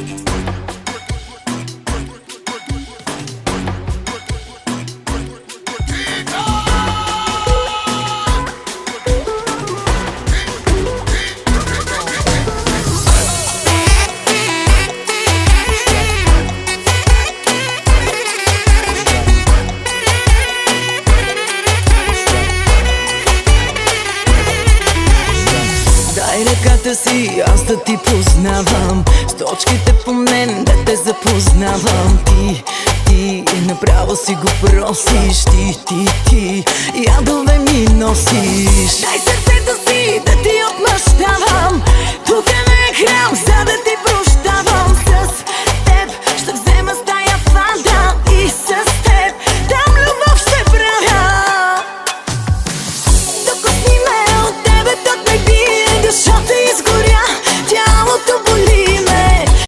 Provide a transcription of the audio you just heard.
Дай ръката си, аз да ти познавам, с точките по мен да те запознавам. Ти направо си го просиш, ти ядове ми носиш. Дай сърцето си да ти отмъщавам, тук не е храм, за да ти прощавам.